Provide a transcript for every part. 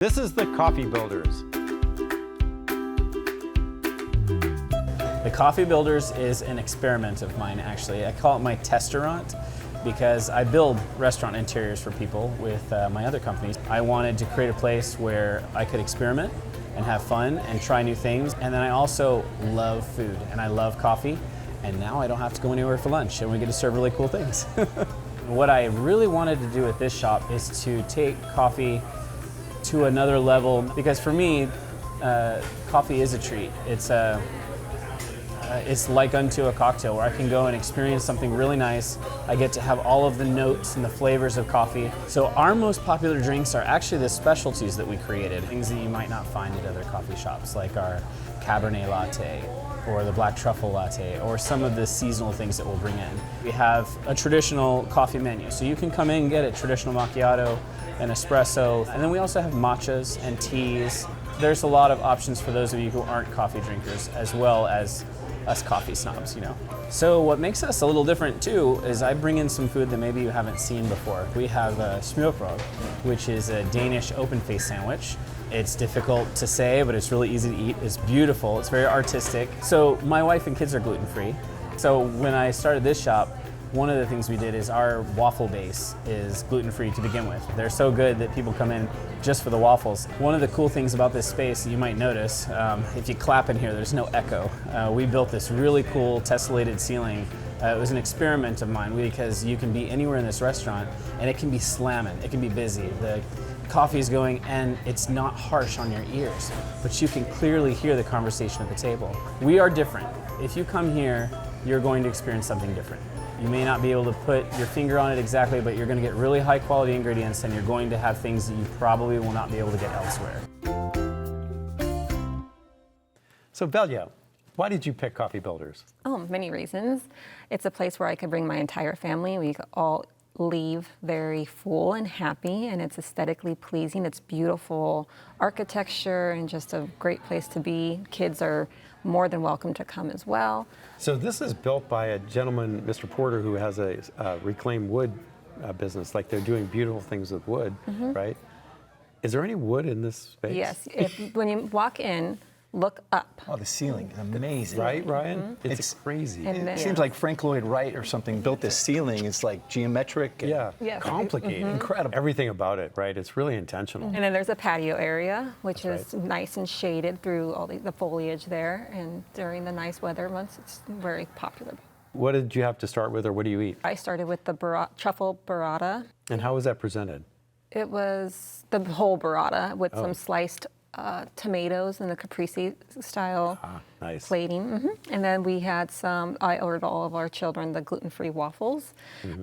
This is the Coffee Builders. The Coffee Builders is an experiment of mine, actually. I call it my testaurant because I build restaurant interiors for people with my other companies. I wanted to create a place where I could experiment and have fun and try new things. And then I also love food and I love coffee. And now I don't have to go anywhere for lunch and we get to serve really cool things. What I really wanted to do at this shop is to take coffee to another level, because for me, coffee is a treat. It's like unto a cocktail where I can go and experience something really nice. I get to have all of the notes and the flavors of coffee. So our most popular drinks are actually the specialties that we created, things that you might not find at other coffee shops, like our Cabernet latte or the black truffle latte or some of the seasonal things that we'll bring in. We have a traditional coffee menu, so you can come in and get a traditional macchiato, an espresso, and then we also have matchas and teas. There's a lot of options for those of you who aren't coffee drinkers, as well as us coffee snobs, you know. So what makes us a little different too is I bring in some food that maybe you haven't seen before. We have smørrebrød, which is a Danish open-faced sandwich. It's difficult to say, but it's really easy to eat. It's beautiful, it's very artistic. So my wife and kids are gluten-free. So when I started this shop, one of the things we did is our waffle base is gluten-free to begin with. They're so good that people come in just for the waffles. One of the cool things about this space, you might notice, if you clap in here, there's no echo. We built this really cool tessellated ceiling. It was an experiment of mine because you can be anywhere in this restaurant and it can be slamming, it can be busy. The coffee is going and it's not harsh on your ears, but you can clearly hear the conversation at the table. We are different. If you come here, you're going to experience something different. You may not be able to put your finger on it exactly, but you're going to get really high quality ingredients and you're going to have things that you probably will not be able to get elsewhere. So Velja, why did you pick Coffee Builders? Oh, many reasons. It's a place where I could bring my entire family. We could all leave very full and happy, and it's aesthetically pleasing. It's beautiful architecture and just a great place to be. Kids are more than welcome to come as well. So this is built by a gentleman, Mr. Porter, who has a reclaimed wood business. Like they're doing beautiful things with wood, right? Is there any wood in this space? Yes, when you walk in, look up. Oh, the ceiling is amazing. Right, Ryan? It's crazy. And It seems like Frank Lloyd Wright or something built this ceiling. It's like geometric. And Yeah, Yes. complicated. Incredible. Everything about it, right? It's really intentional. And then there's a patio area, which That's is nice and shaded through all the foliage there. And during the nice weather months, it's very popular. What did you have to start with, or what do you eat? I started with the truffle burrata. And how was that presented? It was the whole burrata with some sliced tomatoes in the caprese style Nice. plating. And then we had I ordered all of our children the gluten-free waffles.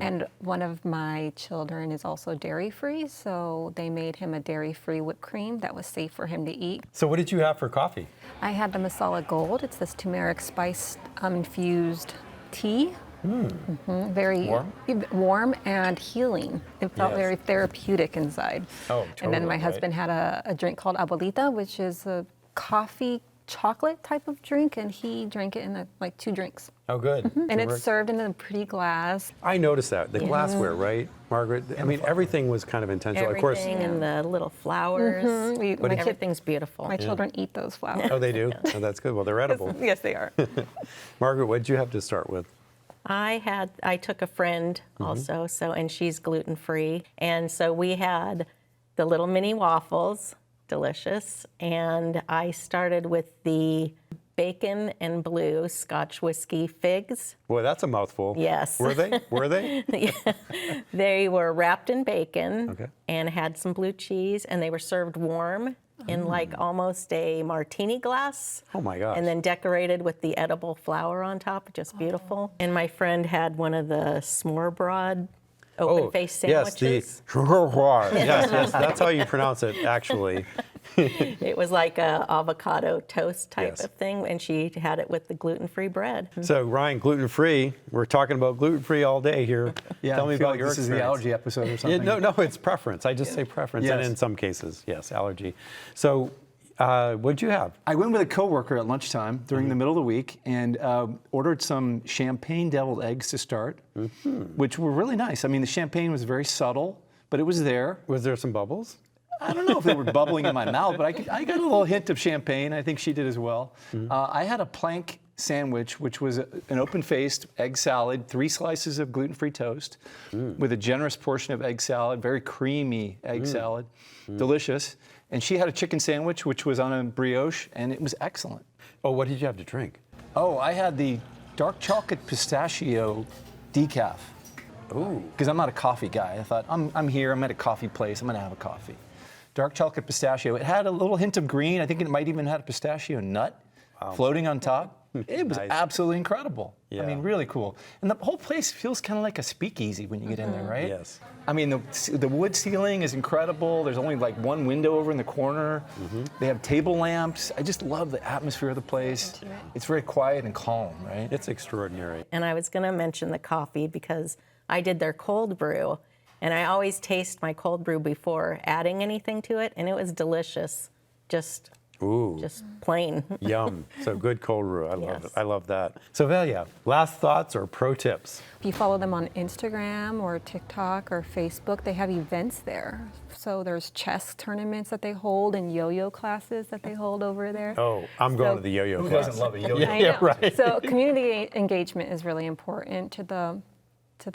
And one of my children is also dairy-free, so they made him a dairy-free whipped cream that was safe for him to eat. So what did you have for coffee? I had the Masala Gold. It's this turmeric spice infused tea. Very warm and healing. It felt Yes. very therapeutic inside. Oh, And then my totally, husband had a drink called abuelita, which is a coffee chocolate type of drink, and he drank it in like 2 drinks. Oh, good. And it's served in a pretty glass. I noticed that, the glassware, right, Margaret? I mean, everything was kind of intentional. Of course. Everything and the little flowers. Everything's beautiful. My children eat those flowers. Oh, they do? Oh, that's good. Well, they're edible. Yes, they are. Margaret, what did you have to start with? I took a friend also, and she's gluten-free. And so we had the little mini waffles, delicious. And I started with the bacon and blue Scotch whiskey figs. Boy, that's a mouthful. Yes. Were they? Were they? They were wrapped in bacon Okay. and had some blue cheese, and they were served warm in like almost a martini glass. Oh my gosh. And then decorated with the edible flour on top, just beautiful. And my friend had one of the smørrebrød open-faced sandwiches. Yes, yes, that's how you pronounce it, actually. It was like a avocado toast type Yes. of thing, and she had it with the gluten-free bread. So, Ryan, gluten-free. We're talking about gluten-free all day here. Yeah, Tell me I feel about like your this is the experience. allergy episode or Yeah, something. no, it's preference. I just say preference, and Yes. in some cases, yes, allergy. So, what'd you have? I went with a coworker at lunchtime during the middle of the week and ordered some champagne deviled eggs to start, which were really nice. I mean, the champagne was very subtle, but it was there. Was there some bubbles? I don't know if they were bubbling in my mouth, but I got a little hint of champagne. I think she did as well. I had a plank sandwich, which was an open-faced egg salad, 3 slices of gluten-free toast with a generous portion of egg salad, very creamy egg salad, delicious. And she had a chicken sandwich, which was on a brioche, and it was excellent. Oh, what did you have to drink? Oh, I had the dark chocolate pistachio decaf. Ooh. Because I'm not a coffee guy. I thought, I'm here, I'm at a coffee place, I'm gonna have a coffee. Dark chocolate pistachio. It had a little hint of green. I think it might even have a pistachio nut floating on top. It was Nice. absolutely incredible. Yeah. I mean, really cool. And the whole place feels kind of like a speakeasy when you get in there, right? Yes. I mean, the wood ceiling is incredible. There's only like one window over in the corner. They have table lamps. I just love the atmosphere of the place. It's very quiet and calm, right? It's extraordinary. And I was going to mention the coffee because I did their cold brew, and I always taste my cold brew before adding anything to it, and it was delicious, just Ooh. plain. Yum. So good cold brew. I love Yes. it. I love that. So Velia, last thoughts or pro tips? If you follow them on Instagram or TikTok or Facebook, they have events there. So there's chess tournaments that they hold and yo-yo classes that they hold over there. Oh, I'm going So- to the yo-yo Who class. doesn't love a yo-yo? Yeah, I know. right. So community engagement is really important to the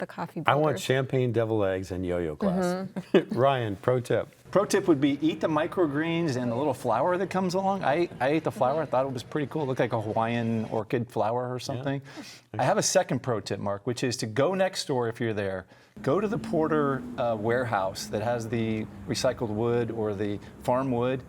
coffee builders. I want champagne deviled eggs and yo-yo class. Ryan, pro tip. Pro tip would be eat the microgreens and the little flower that comes along. I ate the flower. I thought it was pretty cool. It looked like a Hawaiian orchid flower or something. I have a second pro tip, Mark, which is to go next door if you're there. Go to the Porter warehouse that has the recycled wood or the farm wood.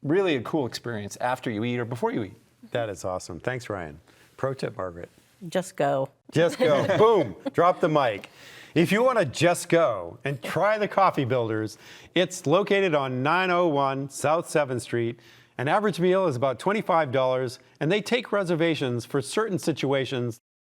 Really a cool experience after you eat or before you eat. That is awesome. Thanks, Ryan. Pro tip, Margaret. Just go. Just go. Boom. Drop the mic. If you want to just go and try the Coffee Builders, it's located on 901 South 7th Street. An average meal is about $25, and they take reservations for certain situations